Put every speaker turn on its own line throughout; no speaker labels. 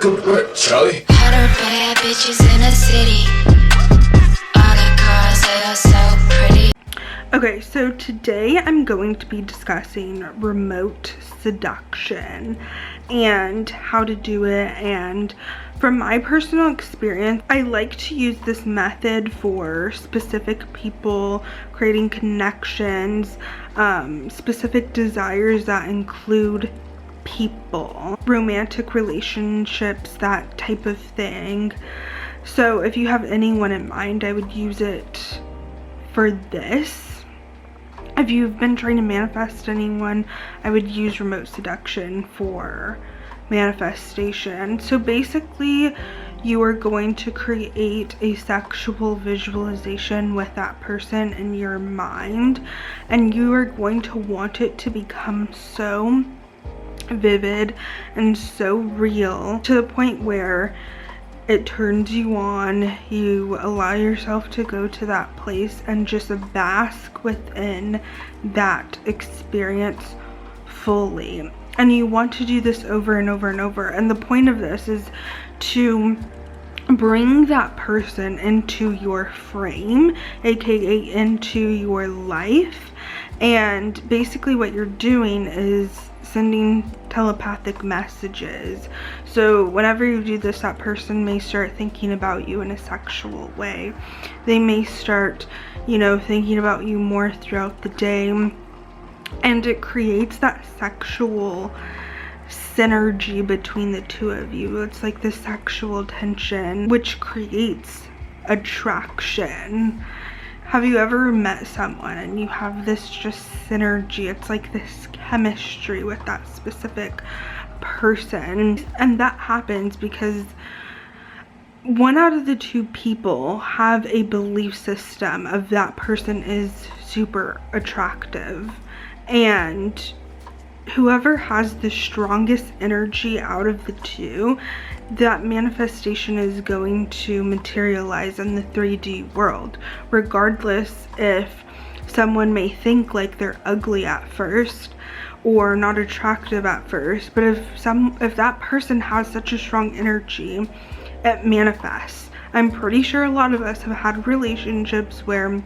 Good work, Charlie.
Hotter bad bitches in the city. All the girls, they are so pretty.
Okay, so today I'm going to be discussing remote seduction and how to do it. And from my personal experience, I like to use this method for specific people, creating connections, specific desires that include people, romantic relationships, that type of thing. So if you have anyone in mind, I would use it for this. If you've been trying to manifest anyone, I would use remote seduction for manifestation. So basically, you are going to create a sexual visualization with that person in your mind, and you are going to want it to become so vivid and so real to the point where it turns you on. You allow yourself to go to that place and just bask within that experience fully. And you want to do this over and over and over. And the point of this is to bring that person into your frame, aka into your life. And basically what you're doing is sending telepathic messages. So whenever you do this, that person may start thinking about you in a sexual way. They may start, thinking about you more throughout the day, and it creates that sexual synergy between the two of you. It's like the sexual tension, which creates attraction. Have you ever met someone and you have this just synergy? It's like this chemistry with that specific person, and that happens because one out of the two people have a belief system of that person is super attractive, and whoever has the strongest energy out of the two, that manifestation is going to materialize in the 3D world, regardless if someone may think like they're ugly at first or not attractive at first. But if that person has such a strong energy, it manifests. I'm pretty sure a lot of us have had relationships where,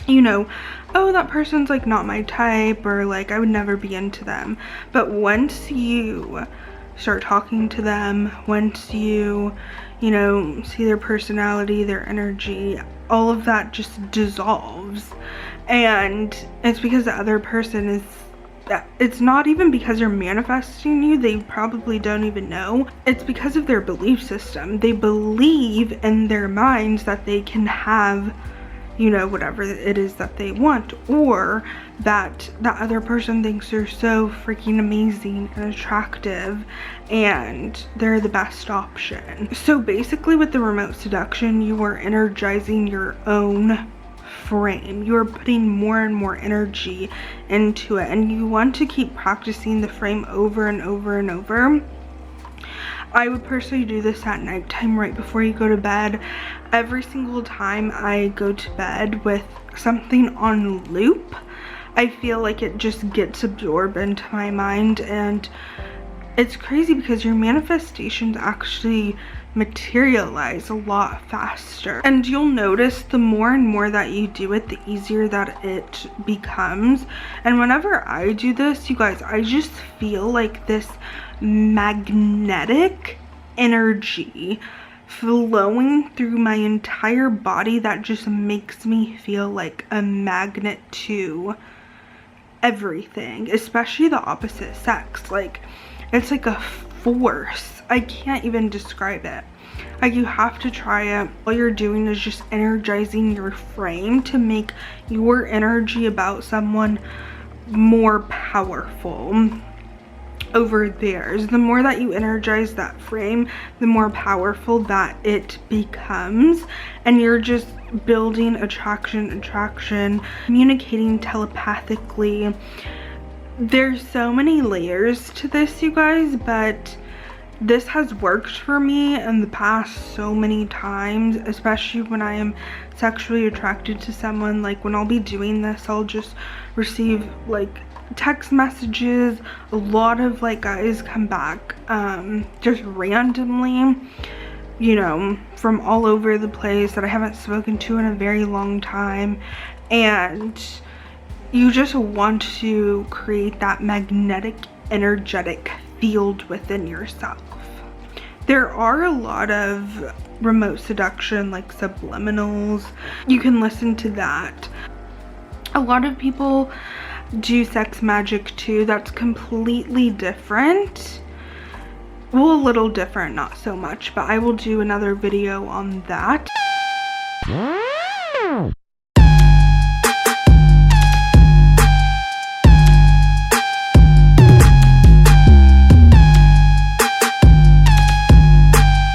oh, that person's like not my type, or like I would never be into them. But once you start talking to them, once you see their personality, their energy, all of that just dissolves. And it's because the other person is, it's not even because they're manifesting you, they probably don't even know. It's because of their belief system. They believe in their minds that they can have whatever it is that they want, or that the other person thinks they're so freaking amazing and attractive and they're the best option. So basically with the remote seduction, you are energizing your own frame. You are putting more and more energy into it, and you want to keep practicing the frame over and over and over. I would personally do this at nighttime right before you go to bed. Every single time I go to bed with something on loop, I feel like it just gets absorbed into my mind, and it's crazy because your manifestations actually materialize a lot faster. And you'll notice the more and more that you do it, the easier that it becomes. And whenever I do this, you guys, I just feel like this magnetic energy flowing through my entire body that just makes me feel like a magnet to everything, especially the opposite sex. Like, it's like a force. I can't even describe it. Like, you have to try it. All you're doing is just energizing your frame to make your energy about someone more powerful over theirs. The more that you energize that frame, the more powerful that it becomes, and you're just building attraction, communicating telepathically. There's so many layers to this, you guys, but this has worked for me in the past so many times, especially when I am sexually attracted to someone. Like, when I'll be doing this, I'll just receive like text messages. A lot of like guys come back just randomly, you know, from all over the place that I haven't spoken to in a very long time, and you just want to create that magnetic, energetic field within yourself. There are a lot of remote seduction, like subliminals. You can listen to that. A lot of people do sex magic too. That's completely different. Well, a little different, not so much, but I will do another video on that.